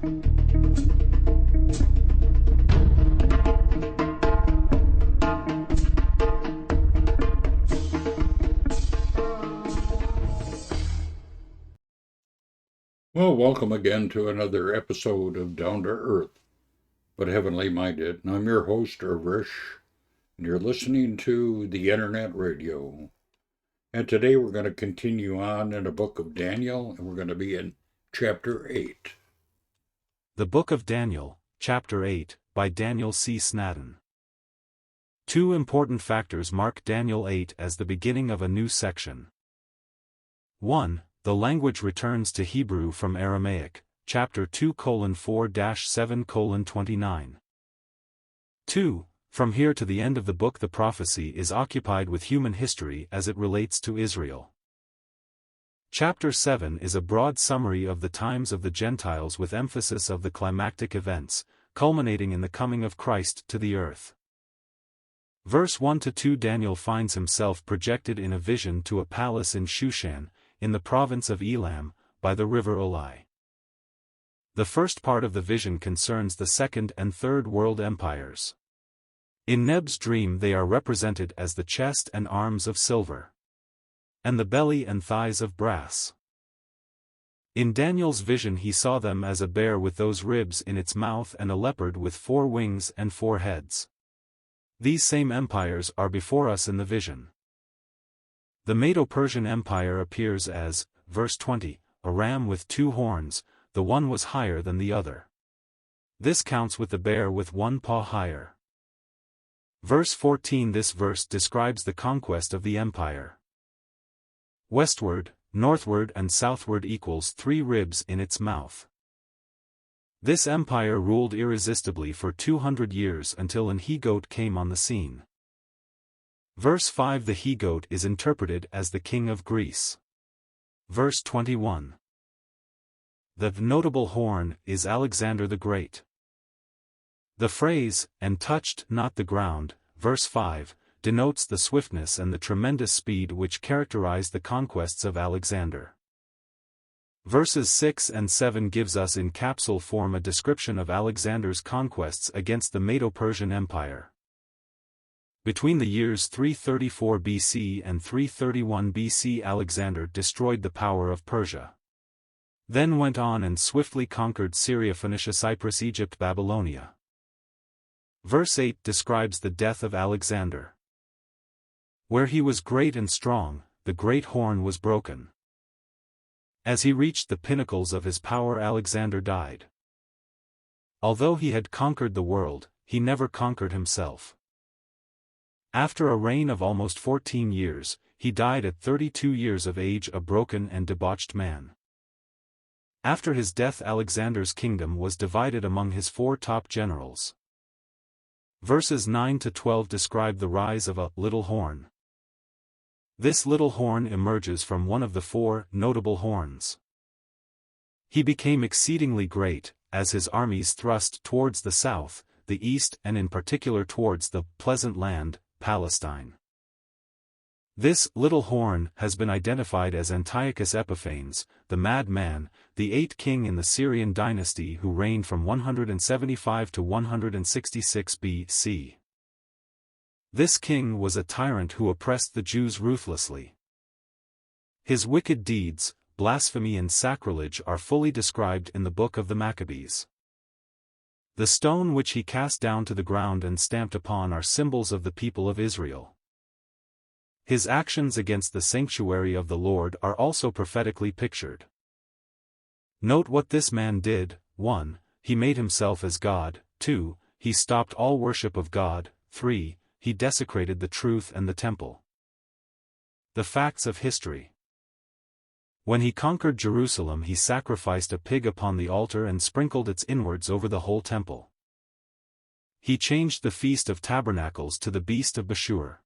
Well, welcome again to another episode of Down to Earth, but Heavenly Minded. And I'm your host, Risch, and you're listening to the Internet Radio. And today we're going to continue on in the book of Daniel, and we're going to be in chapter 8. The Book of Daniel, Chapter 8, by Daniel C. Snaddon. Two important factors mark Daniel 8 as the beginning of a new section. 1. The language returns to Hebrew from Aramaic, chapter 2:4-7:29. 2. From here to the end of the book the prophecy is occupied with human history as it relates to Israel. Chapter 7 is a broad summary of the times of the Gentiles with emphasis of the climactic events, culminating in the coming of Christ to the earth. Verse 1-2 Daniel finds himself projected in a vision to a palace in Shushan, in the province of Elam, by the river Ulai. The first part of the vision concerns the Second and Third World Empires. In Neb's dream they are represented as the chest and arms of silver, and the belly and thighs of brass. In Daniel's vision he saw them as a bear with those ribs in its mouth and a leopard with 4 wings and 4 heads. These same empires are before us in the vision. The Medo-Persian Empire appears as, verse 20, a ram with 2 horns, the one was higher than the other. This counts with the bear with 1 paw higher. Verse 14 This verse describes the conquest of the empire. Westward, northward and southward equals 3 ribs in its mouth. This empire ruled irresistibly for 200 years until an he-goat came on the scene. Verse 5 The he-goat is interpreted as the king of Greece. Verse 21. The notable horn is Alexander the Great. The phrase, and touched not the ground, verse 5, denotes the swiftness and the tremendous speed which characterized the conquests of Alexander. Verses 6 and 7 gives us in capsule form a description of Alexander's conquests against the Medo-Persian Empire. Between the years 334 BC and 331 BC Alexander destroyed the power of Persia. Then went on and swiftly conquered Syria, Phoenicia, Cyprus, Egypt, Babylonia. Verse 8 describes the death of Alexander. Where he was great and strong, the great horn was broken. As he reached the pinnacles of his power Alexander died. Although he had conquered the world, he never conquered himself. After a reign of almost 14 years, he died at 32 years of age, a broken and debauched man. After his death Alexander's kingdom was divided among his 4 top generals. Verses 9-12 describe the rise of a little horn. This little horn emerges from one of the 4 notable horns. He became exceedingly great, as his armies thrust towards the south, the east and in particular towards the pleasant land, Palestine. This little horn has been identified as Antiochus Epiphanes, the mad man, the 8th king in the Syrian dynasty who reigned from 175 to 166 BC. This king was a tyrant who oppressed the Jews ruthlessly. His wicked deeds, blasphemy and sacrilege are fully described in the book of the Maccabees. The stone which he cast down to the ground and stamped upon are symbols of the people of Israel. His actions against the sanctuary of the Lord are also prophetically pictured. Note what this man did. 1. He made himself as God. 2. He stopped all worship of God. 3. He desecrated the truth and the temple. The facts of history. When he conquered Jerusalem he sacrificed a pig upon the altar and sprinkled its inwards over the whole temple. He changed the Feast of Tabernacles to the Beast of Bashur.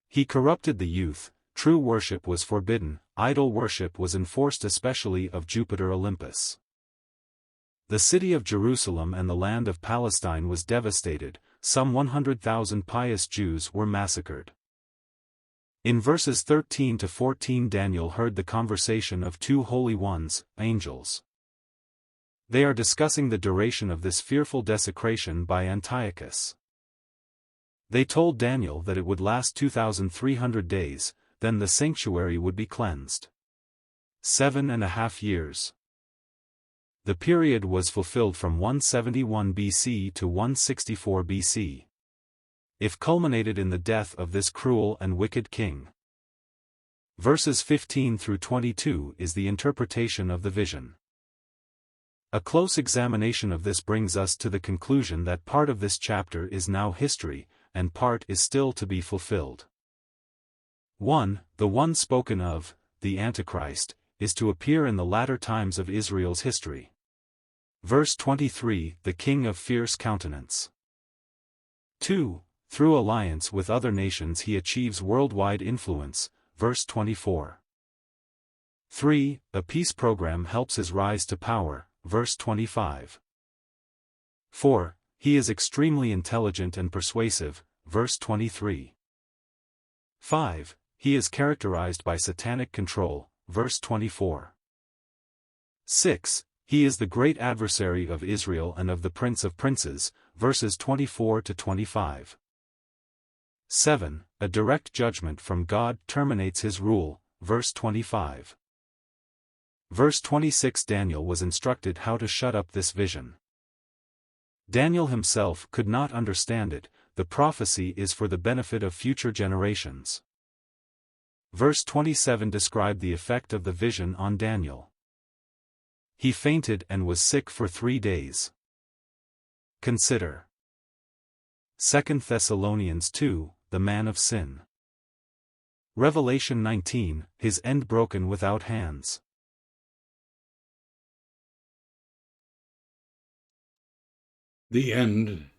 He corrupted the youth, true worship was forbidden, idol worship was enforced especially of Jupiter Olympus. The city of Jerusalem and the land of Palestine was devastated, some 100,000 pious Jews were massacred. In verses 13 to 14 Daniel heard the conversation of 2 holy ones, angels. They are discussing the duration of this fearful desecration by Antiochus. They told Daniel that it would last 2,300 days, then the sanctuary would be cleansed. 7.5 years. The period was fulfilled from 171 BC to 164 BC. If culminated in the death of this cruel and wicked king. Verses 15 through 22 is the interpretation of the vision. A close examination of this brings us to the conclusion that part of this chapter is now history, and part is still to be fulfilled. 1. The one spoken of, the Antichrist, is to appear in the latter times of Israel's history. Verse 23, the king of fierce countenance. 2. Through alliance with other nations he achieves worldwide influence, verse 24. 3. A peace program helps his rise to power, verse 25. 4. He is extremely intelligent and persuasive, verse 23. 5. He is characterized by satanic control, verse 24. 6. He is the great adversary of Israel and of the Prince of Princes, verses 24 to 25. 7. A direct judgment from God terminates his rule, verse 25. Verse 26. Daniel was instructed how to shut up this vision. Daniel himself could not understand it, the prophecy is for the benefit of future generations. Verse 27 described the effect of the vision on Daniel. He fainted and was sick for 3 days. Consider 2 Thessalonians 2, the man of sin. Revelation 19, his end broken without hands. The end